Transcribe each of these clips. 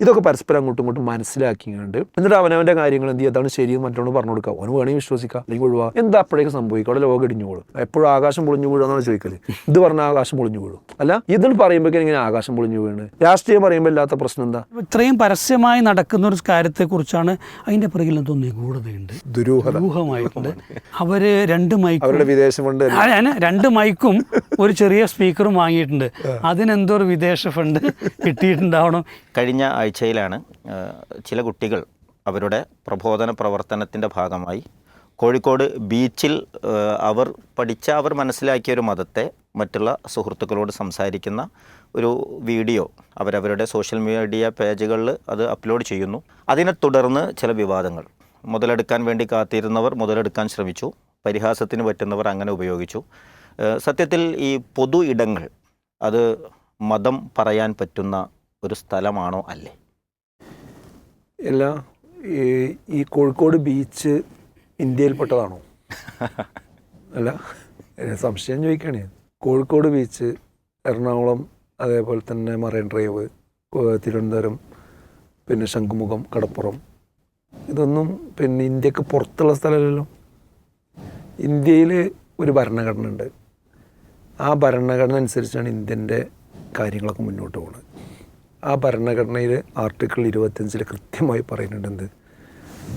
ഇതൊക്കെ പരസ്പരം അങ്ങോട്ടും ഇങ്ങോട്ടും മനസ്സിലാക്കിയുണ്ട്. എന്നിട്ട് അവനവൻ്റെ കാര്യങ്ങൾ എന്ത് ചെയ്താണ് ശരിയെന്ന് മറ്റൊന്ന് പറഞ്ഞു കൊടുക്കുക. അവന് വേണമെങ്കിൽ വിശ്വസിക്കുക, അല്ലെങ്കിൽ ഒഴിവാ. എന്താ അപ്പോഴേക്കും സംഭവിക്കുക? അവിടെ ലോകം ഇടിഞ്ഞു വീഴും. എപ്പോഴും ആകാശം പൊളിഞ്ഞു വീഴുമെന്നാണ് ചോദിക്കല്. ഇത് പറഞ്ഞാൽ ആകാശം പൊളിഞ്ഞു വീഴും അല്ല, ഇതിൽ പറയുമ്പോഴേക്കും ഇങ്ങനെ ആകാശം പൊളിഞ്ഞു വീണ്. രാഷ്ട്രീയം പറയുമ്പോൾ ഇല്ലാത്ത പ്രശ്നം എന്താ? ഇത്രയും പരസ്യമായി നടക്കുന്ന ഒരു കാര്യത്തെക്കുറിച്ചാണ് അതിൻ്റെ പിറകിൽ എന്തോ നിഗൂഢതയുണ്ട്, ദുരൂഹമായിട്ടുണ്ട്. അവര് രണ്ട് മൈക്കും ഒരു ചെറിയ സ്പീക്കറും വാങ്ങിയിട്ടുണ്ട്. അതിനെന്തോ ഒരു വിദേശ ഫണ്ട് കിട്ടിയിട്ടുണ്ടാവണം. കഴിഞ്ഞ ആഴ്ചയിലാണ് ചില കുട്ടികൾ അവരുടെ പ്രബോധന പ്രവർത്തനത്തിൻ്റെ ഭാഗമായി കോഴിക്കോട് ബീച്ചിൽ അവർ മനസ്സിലാക്കിയ ഒരു മതത്തെ മറ്റുള്ള സുഹൃത്തുക്കളോട് സംസാരിക്കുന്ന ഒരു വീഡിയോ അവരവരുടെ സോഷ്യൽ മീഡിയ പേജുകളിൽ അത് അപ്ലോഡ് ചെയ്യുന്നു. അതിനെ തുടർന്ന് ചില വിവാദങ്ങൾ. മുതലെടുക്കാൻ വേണ്ടി കാത്തിരുന്നവർ മുതലെടുക്കാൻ ശ്രമിച്ചു, പരിഹാസത്തിന് പറ്റുന്നവർ അങ്ങനെ ഉപയോഗിച്ചു. സത്യത്തിൽ ഈ പൊതു ഇടങ്ങൾ അത് മതം പറയാൻ പറ്റുന്ന ഒരു സ്ഥലമാണോ അല്ലേ? അല്ല, ഈ കോഴിക്കോട് ബീച്ച് ഇന്ത്യയിൽപ്പെട്ടതാണോ? അല്ല, സംശയം ചോദിക്കുകയാണ്. കോഴിക്കോട് ബീച്ച്, എറണാകുളം, അതേപോലെ തന്നെ മറൈൻ ഡ്രൈവ്, തിരുവനന്തപുരം, പിന്നെ ശംഖുമുഖം, കടപ്പുറം, ഇതൊന്നും പിന്നെ ഇന്ത്യക്ക് പുറത്തുള്ള സ്ഥലമല്ലല്ലോ. ഇന്ത്യയിൽ ഒരു ഭരണഘടന ഉണ്ട്. ആ ഭരണഘടന അനുസരിച്ചാണ് ഇന്ത്യൻ്റെ കാര്യങ്ങളൊക്കെ മുന്നോട്ട് പോകുന്നത്. ആ ഭരണഘടനയിൽ ആർട്ടിക്കിൾ 25 കൃത്യമായി പറയുന്നുണ്ട് എന്ത്?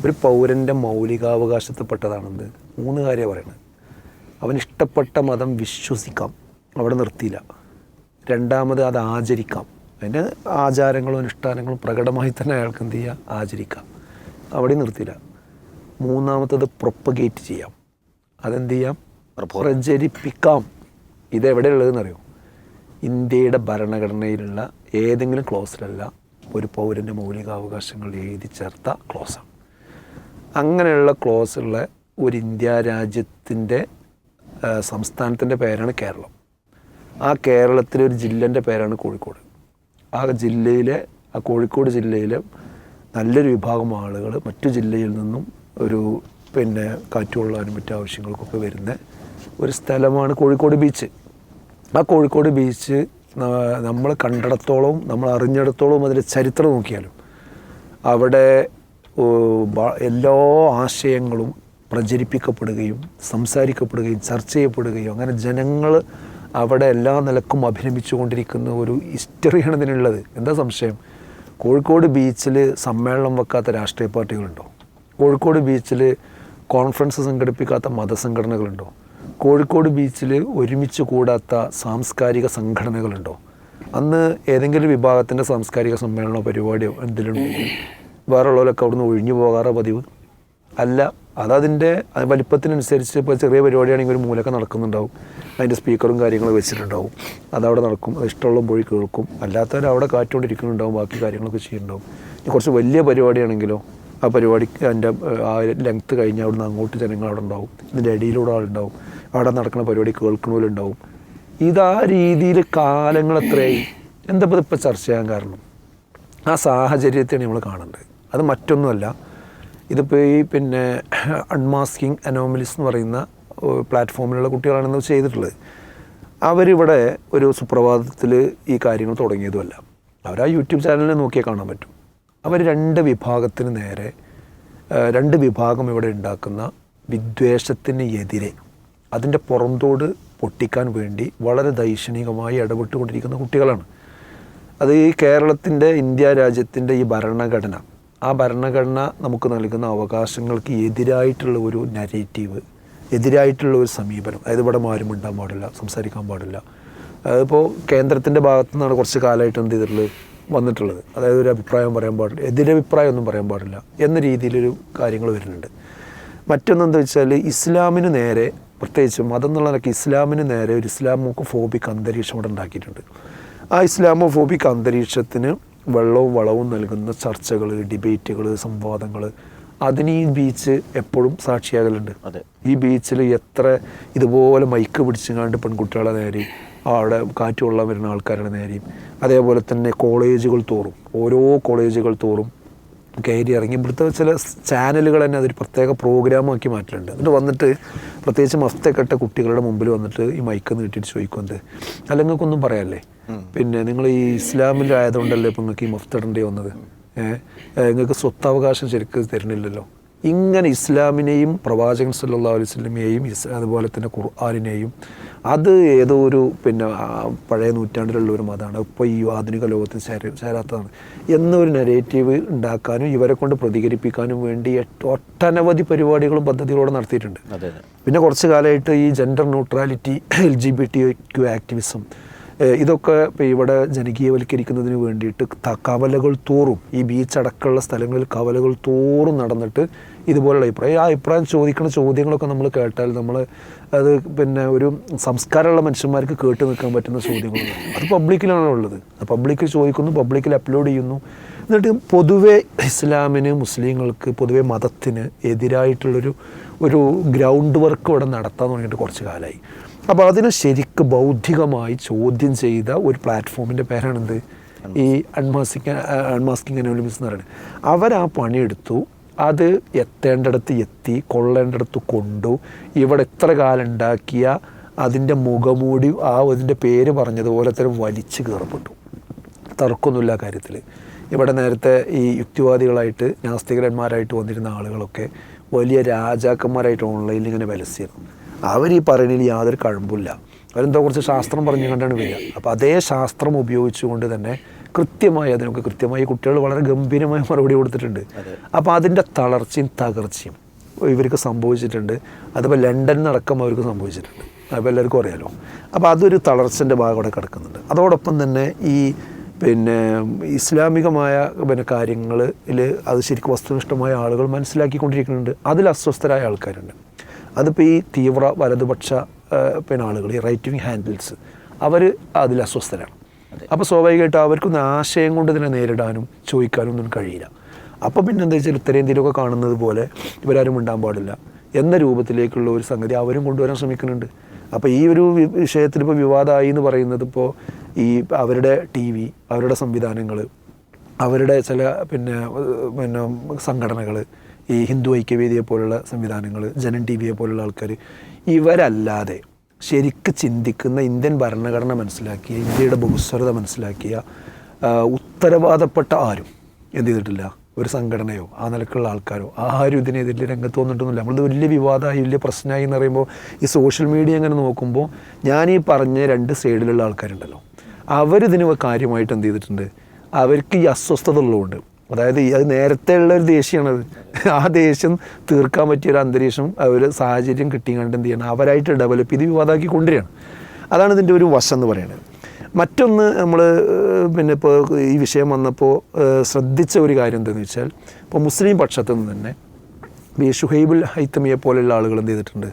ഒരു പൗരൻ്റെ മൗലികാവകാശത്തിൽപ്പെട്ടതാണെന്ത്? 3 കാര്യം പറയുന്നത്. അവനിഷ്ടപ്പെട്ട മതം വിശ്വസിക്കാം, അവിടെ നിർത്തിയില്ല. രണ്ടാമത് അത് ആചരിക്കാം, അതിൻ്റെ ആചാരങ്ങളും അനുഷ്ഠാനങ്ങളും പ്രകടമായി തന്നെ അയാൾക്ക് എന്ത് ചെയ്യുക? ആചരിക്കാം, അവിടെ നിർത്തിയില്ല. മൂന്നാമത്തത് പ്രൊപ്പഗേറ്റ് ചെയ്യാം, അതെന്ത് ചെയ്യാം? പ്രചരിപ്പിക്കാം. ഇതെവിടെയുള്ളതെന്നറിയോ? ഇന്ത്യയുടെ ഭരണഘടനയിലുള്ള ഏതെങ്കിലും ക്ലോസിലല്ല, ഒരു പൗരൻ്റെ മൗലികാവകാശങ്ങൾ എഴുതി ചേർത്ത ക്ലോസാണ്. അങ്ങനെയുള്ള ക്ലോസുള്ള ഒരു ഇന്ത്യ രാജ്യത്തിൻ്റെ സംസ്ഥാനത്തിൻ്റെ പേരാണ് കേരളം. ആ കേരളത്തിലെ ഒരു ജില്ലേൻ്റെ പേരാണ് കോഴിക്കോട്. ആ കോഴിക്കോട് ജില്ലയിലെ നല്ലൊരു വിഭാഗം ആളുകൾ മറ്റു ജില്ലയിൽ നിന്നും പിന്നെ കാറ്റുകൊള്ളാനും മറ്റു ആവശ്യങ്ങൾക്കൊക്കെ വരുന്ന ഒരു സ്ഥലമാണ് കോഴിക്കോട് ബീച്ച്. ആ കോഴിക്കോട് ബീച്ച് നമ്മൾ കണ്ടിടത്തോളം, നമ്മൾ അറിഞ്ഞിടത്തോളം അതിൻ്റെ ചരിത്രം നോക്കിയാലും അവിടെ എല്ലാ ആശയങ്ങളും പ്രചരിപ്പിക്കപ്പെടുകയും സംസാരിക്കപ്പെടുകയും ചർച്ച ചെയ്യപ്പെടുകയും അങ്ങനെ ജനങ്ങൾ അവിടെ എല്ലാ നിലക്കും അഭിനമിച്ചു കൊണ്ടിരിക്കുന്ന ഒരു ഹിസ്റ്ററിയാണ് ഇതിനുള്ളത്. എന്താ സംശയം? കോഴിക്കോട് ബീച്ചിൽ സമ്മേളനം വെക്കാത്ത രാഷ്ട്രീയ പാർട്ടികളുണ്ടോ? കോഴിക്കോട് ബീച്ചിൽ കോൺഫറൻസ് സംഘടിപ്പിക്കാത്ത മതസംഘടനകളുണ്ടോ? കോഴിക്കോട് ബീച്ചിൽ ഒരുമിച്ച് കൂടാത്ത സാംസ്കാരിക സംഘടനകളുണ്ടോ? അന്ന് ഏതെങ്കിലും വിഭാഗത്തിൻ്റെ സാംസ്കാരിക സമ്മേളനമോ പരിപാടിയോ എന്തെങ്കിലും വേറെ ഉള്ളവരൊക്കെ അവിടുന്ന് ഒഴിഞ്ഞു പോകാറോ പതിവ്? അല്ല, അതതിൻ്റെ വലിപ്പത്തിനനുസരിച്ച് ഇപ്പോൾ ചെറിയ പരിപാടിയാണെങ്കിൽ ഒരു മൂലൊക്കെ നടക്കുന്നുണ്ടാവും, അതിൻ്റെ സ്പീക്കറും കാര്യങ്ങളും വെച്ചിട്ടുണ്ടാവും, അതവിടെ നടക്കും, അത് ഇഷ്ടമുള്ള പോയി കേൾക്കും. അല്ലാത്തവർ അവിടെ കാറ്റുകൊണ്ടിരിക്കുന്നുണ്ടാവും, ബാക്കി കാര്യങ്ങളൊക്കെ ചെയ്യുന്നുണ്ടാവും. കുറച്ച് വലിയ പരിപാടിയാണെങ്കിലോ ആ പരിപാടിക്ക് അതിൻ്റെ ആ ലെങ്ത്ത് കഴിഞ്ഞാൽ അവിടുന്ന് അങ്ങോട്ട് ജനങ്ങൾ അവിടെ ഉണ്ടാവും, ഇതിൻ്റെ ഇടയിലൂടെ ആളുണ്ടാവും, അവിടെ നടക്കുന്ന പരിപാടി കേൾക്കണോലുണ്ടാവും. ഇതാ രീതിയിൽ കാലങ്ങൾ എത്രയായി? എന്താ ഇപ്പോൾ ചർച്ച ചെയ്യാൻ കാരണം? ആ സാഹചര്യത്തെയാണ് നമ്മൾ കാണേണ്ടത്. അത് മറ്റൊന്നുമല്ല. ഇതിപ്പോൾ ഈ പിന്നെ അൺമാസ്കിങ് അനോമലീസ് എന്ന് പറയുന്ന പ്ലാറ്റ്ഫോമിലുള്ള കുട്ടികളാണെന്ന് ചെയ്തിട്ടുള്ളത്. അവരിവിടെ ഒരു സുപ്രഭാതത്തിൽ ഈ കാര്യങ്ങൾ തുടങ്ങിയതുമല്ല. അവർ ആ യൂട്യൂബ് ചാനലിൽ നോക്കിയാൽ കാണാൻ പറ്റും. അവർ 2 വിഭാഗത്തിന് നേരെ 2 വിഭാഗം ഇവിടെ ഉണ്ടാക്കുന്ന വിദ്വേഷത്തിന് എതിരെ അതിൻ്റെ പുറന്തോട് പൊട്ടിക്കാൻ വേണ്ടി വളരെ ദൈക്ഷണികമായി ഇടപെട്ടുകൊണ്ടിരിക്കുന്ന കുട്ടികളാണ്. അത് ഈ കേരളത്തിൻ്റെ, ഇന്ത്യ രാജ്യത്തിൻ്റെ ഈ ഭരണഘടന, ആ ഭരണഘടന നമുക്ക് നൽകുന്ന അവകാശങ്ങൾക്ക് എതിരായിട്ടുള്ള ഒരു നരേറ്റീവ്, എതിരായിട്ടുള്ള ഒരു സമീപനം. അതായത് ഇവിടെ ആരും ഉണ്ടാകാൻ പാടില്ല, സംസാരിക്കാൻ പാടില്ല. അതിപ്പോൾ കേന്ദ്രത്തിൻ്റെ ഭാഗത്തു നിന്നാണ് കുറച്ച് കാലമായിട്ട് എന്ത് ചെയ്തിട്ടുള്ളത് വന്നിട്ടുള്ളത്. അതായത് ഒരു അഭിപ്രായം പറയാൻ പാടില്ല, എതിരഭിപ്രായം ഒന്നും പറയാൻ പാടില്ല എന്ന രീതിയിലൊരു കാര്യങ്ങൾ വരുന്നുണ്ട്. മറ്റൊന്നെന്താ വെച്ചാൽ ഇസ്ലാമിന് നേരെ, പ്രത്യേകിച്ച് മതം എന്നുള്ളതൊക്കെ ഇസ്ലാമിന് നേരെ ഒരു ഇസ്ലാമോഫോബിക് അന്തരീക്ഷം ഇവിടെ ഉണ്ടാക്കിയിട്ടുണ്ട്. ആ ഇസ്ലാമോഫോബിക് അന്തരീക്ഷത്തിന് വെള്ളവും വളവും നൽകുന്ന ചർച്ചകൾ, ഡിബേറ്റുകൾ, സംവാദങ്ങൾ, അതിന് ഈ ബീച്ച് എപ്പോഴും സാക്ഷിയാകലുണ്ട്. ഈ ബീച്ചിൽ എത്ര ഇതുപോലെ മൈക്ക് പിടിച്ചുകൊണ്ട് പെൺകുട്ടികളെ നേരെയും അവിടെ കാറ്റ് കൊള്ളാൻ വരുന്ന ആൾക്കാരുടെ നേരെയും, അതേപോലെ തന്നെ കോളേജുകൾ തോറും, ഓരോ കോളേജുകൾ തോറും കയറി ഇറങ്ങി ഇവിടുത്തെ ചില ചാനലുകൾ തന്നെ അതൊരു പ്രത്യേക പ്രോഗ്രാമാക്കി മാറ്റിയിട്ടുണ്ട്. എന്നിട്ട് വന്നിട്ട് പ്രത്യേകിച്ച് മഫ്തൊക്കെ ഇട്ട കുട്ടികളുടെ മുമ്പിൽ വന്നിട്ട് ഈ മൈക്ക് നീട്ടിയിട്ട് ചോദിക്കുന്നത്, അല്ല നിങ്ങൾക്കൊന്നും പറയാല്ലേ, പിന്നെ നിങ്ങൾ ഈ ഇസ്ലാമിലായതുകൊണ്ടല്ലേ ഇപ്പം നിങ്ങൾക്ക് ഈ മഫ്ത് ഇടേണ്ടി വന്നത്, നിങ്ങൾക്ക് സ്വത്തവകാശം ശരിക്കും തരുന്നില്ലല്ലോ. ഇങ്ങനെ ഇസ്ലാമിനെയും പ്രവാചകൻ സല്ലല്ലാഹു അലൈഹി വസല്ലമയെയും അതുപോലെ തന്നെ ഖുർആനിനെയും അത് ഏതോ ഒരു പിന്നെ പഴയ നൂറ്റാണ്ടിലുള്ള ഒരു മതമാണ്, ഇപ്പോൾ ഈ ആധുനിക ലോകത്തിൽ ചേരാത്തതാണ് എന്നൊരു നെറേറ്റീവ് ഉണ്ടാക്കാനും ഇവരെ കൊണ്ട് പ്രതികരിപ്പിക്കാനും വേണ്ടി ഒട്ടനവധി പരിപാടികളും പദ്ധതികളോടെ നടത്തിയിട്ടുണ്ട്. പിന്നെ കുറച്ച് കാലമായിട്ട് ഈ ജെൻഡർ ന്യൂട്രാലിറ്റി, LGBTQ ആക്ടിവിസം ഇതൊക്കെ ഇപ്പോൾ ഇവിടെ ജനകീയവൽക്കരിക്കുന്നതിന് വേണ്ടിയിട്ട് കവലകൾ തോറും ഈ ബീച്ച് അടക്കമുള്ള സ്ഥലങ്ങളിൽ കവലകൾ തോറും നടന്നിട്ട് ഇതുപോലുള്ള അഭിപ്രായം ചോദിക്കുന്ന ചോദ്യങ്ങളൊക്കെ നമ്മൾ കേട്ടാൽ നമ്മൾ അത് പിന്നെ ഒരു സംസ്കാരമുള്ള മനുഷ്യന്മാർക്ക് കേട്ട് നിൽക്കാൻ പറ്റുന്ന ചോദ്യങ്ങളൊന്നും അത് പബ്ലിക്കിലാണ് ഉള്ളത്. പബ്ലിക്കിൽ ചോദിക്കുന്നു, പബ്ലിക്കിൽ അപ്ലോഡ് ചെയ്യുന്നു. എന്നിട്ട് പൊതുവെ ഇസ്ലാമിന്, മുസ്ലിങ്ങൾക്ക്, പൊതുവെ മതത്തിന് എതിരായിട്ടുള്ളൊരു ഗ്രൗണ്ട് വർക്ക് ഇവിടെ നടത്താൻ തുടങ്ങിയിട്ട് കുറച്ച് കാലമായി. അപ്പോൾ അതിനെ ശരിക്ക് ബൗദ്ധികമായി ചോദ്യം ചെയ്ത ഒരു പ്ലാറ്റ്ഫോമിൻ്റെ പേരാണെന്ത്, ഈ അൺമാസ്കിങ് അനോണിമസ് എന്ന് പറയുന്നത്. അവരാ പണിയെടുത്തു, അത് എത്തേണ്ടിടത്ത് എത്തി, കൊള്ളേണ്ടിടത്ത് കൊണ്ടു. ഇവിടെ എത്ര കാലം ഉണ്ടാക്കിയ അതിൻ്റെ മുഖമൂടി അതിൻ്റെ പേര് പറഞ്ഞതുപോലെ തന്നെ വലിച്ചു കയറപ്പെട്ടു. തർക്കമൊന്നുമില്ല കാര്യത്തിൽ. ഇവിടെ നേരത്തെ ഈ യുക്തിവാദികളായിട്ട് നാസ്തികന്മാരായിട്ട് വന്നിരുന്ന ആളുകളൊക്കെ വലിയ രാജാക്കന്മാരായിട്ട് ഓൺലൈനിൽ ഇങ്ങനെ വിലസിയിരുന്നു. അവർ ഈ പറയുന്നതിൽ യാതൊരു കഴമ്പില്ല. അവരെന്തോ കുറച്ച് ശാസ്ത്രം പറഞ്ഞു കണ്ടാണ് വരിക. അപ്പോൾ അതേ ശാസ്ത്രം ഉപയോഗിച്ചുകൊണ്ട് തന്നെ അതിനൊക്കെ കൃത്യമായി കുട്ടികൾ വളരെ ഗംഭീരമായ മറുപടി കൊടുത്തിട്ടുണ്ട്. അപ്പോൾ അതിൻ്റെ തളർച്ചയും തകർച്ചയും ഇവർക്ക് സംഭവിച്ചിട്ടുണ്ട്. അതിപ്പോൾ ലണ്ടനിൽ നടക്കം അവർക്ക് സംഭവിച്ചിട്ടുണ്ട്. അപ്പോൾ എല്ലാവർക്കും അറിയാലോ. അപ്പോൾ അതൊരു തളർച്ചൻ്റെ ഭാഗം അവിടെ കിടക്കുന്നുണ്ട്. അതോടൊപ്പം തന്നെ ഈ പിന്നെ ഇസ്ലാമികമായ പിന്നെ കാര്യങ്ങളിൽ അത് ശരിക്കും വസ്തുനിഷ്ഠമായ ആളുകൾ മനസ്സിലാക്കിക്കൊണ്ടിരിക്കുന്നുണ്ട്. അതിൽ അസ്വസ്ഥരായ ആൾക്കാരുണ്ട്. അതിപ്പോൾ ഈ തീവ്ര വലതുപക്ഷ പിന്നെ ആളുകൾ, ഈ റൈറ്റ് വിങ് ഹാൻഡിൽസ്, അവർ അതിൽ അസ്വസ്ഥരാണ്. അപ്പോൾ സ്വാഭാവികമായിട്ടും അവർക്കൊന്നും ആശയം കൊണ്ട് ഇതിനെ നേരിടാനും ചോദിക്കാനും ഒന്നും കഴിയില്ല. അപ്പോൾ പിന്നെ എന്താ വെച്ചാൽ ഉത്തരേന്ത്യയിലൊക്കെ കാണുന്നത് പോലെ ഇവരാരും ഉണ്ടാകാൻ പാടില്ല എന്ന രൂപത്തിലേക്കുള്ള ഒരു സംഗതി അവരും കൊണ്ടുവരാൻ ശ്രമിക്കുന്നുണ്ട്. അപ്പോൾ ഈ ഒരു വിഷയത്തിൽ ഇപ്പോൾ വിവാദമായി എന്ന് പറയുന്നത് ഇപ്പോൾ ഈ അവരുടെ TV, അവരുടെ സംവിധാനങ്ങൾ, അവരുടെ ചില പിന്നെ സംഘടനകൾ, ഈ ഹിന്ദു ഐക്യവേദിയെ പോലുള്ള സംവിധാനങ്ങൾ, ജനൻ TV പോലുള്ള ആൾക്കാർ, ഇവരല്ലാതെ ശരിക്ക് ചിന്തിക്കുന്ന ഇന്ത്യൻ ഭരണഘടന മനസ്സിലാക്കിയ, ഇന്ത്യയുടെ ബഹുസ്വരത മനസ്സിലാക്കിയ ഉത്തരവാദപ്പെട്ട ആരും എന്ത് ചെയ്തിട്ടില്ല. ഒരു സംഘടനയോ ആ നിലക്കുള്ള ആൾക്കാരോ ആരും ഇതിനെതിരെ രംഗത്ത് വന്നിട്ടൊന്നുമില്ല. നമ്മളിത് വലിയ വിവാദമായി, വലിയ പ്രശ്നമായി എന്ന് പറയുമ്പോൾ ഈ സോഷ്യൽ മീഡിയ അങ്ങനെ നോക്കുമ്പോൾ ഞാൻ ഈ പറഞ്ഞ രണ്ട് സൈഡിലുള്ള ആൾക്കാരുണ്ടല്ലോ, അവരിതിന് കാര്യമായിട്ട് എന്ത് ചെയ്തിട്ടുണ്ട്, അവർക്ക് ഈ അസ്വസ്ഥത ഉള്ളതുകൊണ്ട്, അതായത് അത് നേരത്തെ ഉള്ള ഒരു ദേഷ്യമാണത്, ആ ദേഷ്യം തീർക്കാൻ പറ്റിയൊരു അന്തരീക്ഷം ഒരു സാഹചര്യം കിട്ടിയാണ്ട് എന്ത് ചെയ്യണം, അവരായിട്ട് ഡെവലപ്പ് ചെയ്ത് വിവാദമാക്കി കൊണ്ടുവരികയാണ്. അതാണ് ഇതിൻ്റെ ഒരു വശം എന്ന് പറയുന്നത്. മറ്റൊന്ന് നമ്മൾ പിന്നെ ഇപ്പോൾ ഈ വിഷയം വന്നപ്പോൾ ശ്രദ്ധിച്ച ഒരു കാര്യം എന്താണെന്ന് വെച്ചാൽ, ഇപ്പോൾ മുസ്ലിം പക്ഷത്തു നിന്ന് തന്നെ ഈ ഷുഹൈബുൽ ഹൈത്തമിയെ പോലെയുള്ള ആളുകൾ എന്ത് ചെയ്തിട്ടുണ്ട്,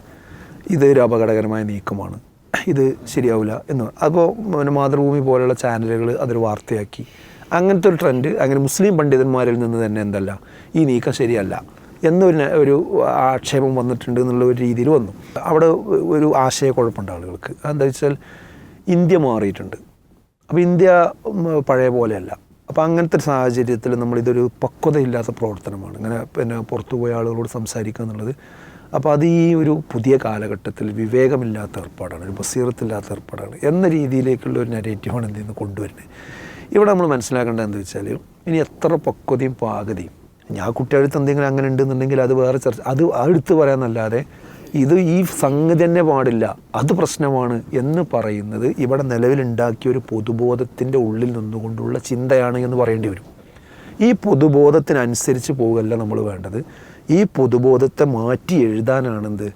ഇതൊരു അപകടകരമായ നീക്കമാണ്, ഇത് ശരിയാവില്ല എന്ന്. അപ്പോൾ പിന്നെ മാതൃഭൂമി പോലെയുള്ള ചാനലുകൾ അതൊരു വാർത്തയാക്കി. അങ്ങനത്തെ ഒരു ട്രെൻഡ് അങ്ങനെ മുസ്ലിം പണ്ഡിതന്മാരിൽ നിന്ന് തന്നെ എന്തല്ല, ഈ നീക്കം ശരിയല്ല എന്നൊരു ആക്ഷേപം വന്നിട്ടുണ്ട് എന്നുള്ള ഒരു രീതിയിൽ വന്നു. അവിടെ ഒരു ആശയക്കുഴപ്പമുണ്ട് ആളുകൾക്ക്. അതെന്താ വെച്ചാൽ ഇന്ത്യ മാറിയിട്ടുണ്ട്. അപ്പോൾ ഇന്ത്യ പഴയ പോലെയല്ല. അപ്പോൾ അങ്ങനത്തെ ഒരു സാഹചര്യത്തിൽ നമ്മളിതൊരു പക്വതയില്ലാത്ത പ്രവർത്തനമാണ്, ഇങ്ങനെ പിന്നെ പുറത്തുപോയ ആളുകളോട് സംസാരിക്കുക എന്നുള്ളത്. അപ്പോൾ അത് ഈ ഒരു പുതിയ കാലഘട്ടത്തിൽ വിവേകമില്ലാത്ത ഏർപ്പാടാണ്, ഒരു ബസീറത്തില്ലാത്ത ഏർപ്പാടാണ് എന്ന രീതിയിലേക്കുള്ള ഒരു നെറേറ്റീവാണ് എന്ത് ചെയ്യുന്നത് കൊണ്ടുവരുന്നത്. ഇവിടെ നമ്മൾ മനസ്സിലാക്കേണ്ടത് എന്താ വെച്ചാൽ, ഇനി എത്ര പക്വതയും പാകതയും ഞാൻ കുട്ടികൾക്ക് എന്തെങ്കിലും അങ്ങനെ ഉണ്ടെന്നുണ്ടെങ്കിൽ അത് വേറെ ചർച്ച, അത് എടുത്ത് പറയാമെന്നല്ലാതെ ഇത് ഈ സംഗതി തന്നെ പാടില്ല, അത് പ്രശ്നമാണ് എന്ന് പറയുന്നത് ഇവിടെ നിലവിലുണ്ടാക്കിയ ഒരു പൊതുബോധത്തിൻ്റെ ഉള്ളിൽ നിന്നുകൊണ്ടുള്ള ചിന്തയാണ് എന്ന് പറയേണ്ടി വരും. ഈ പൊതുബോധത്തിനനുസരിച്ച് പോകല്ല നമ്മൾ വേണ്ടത്, ഈ പൊതുബോധത്തെ മാറ്റി എഴുതാനാണെന്ത്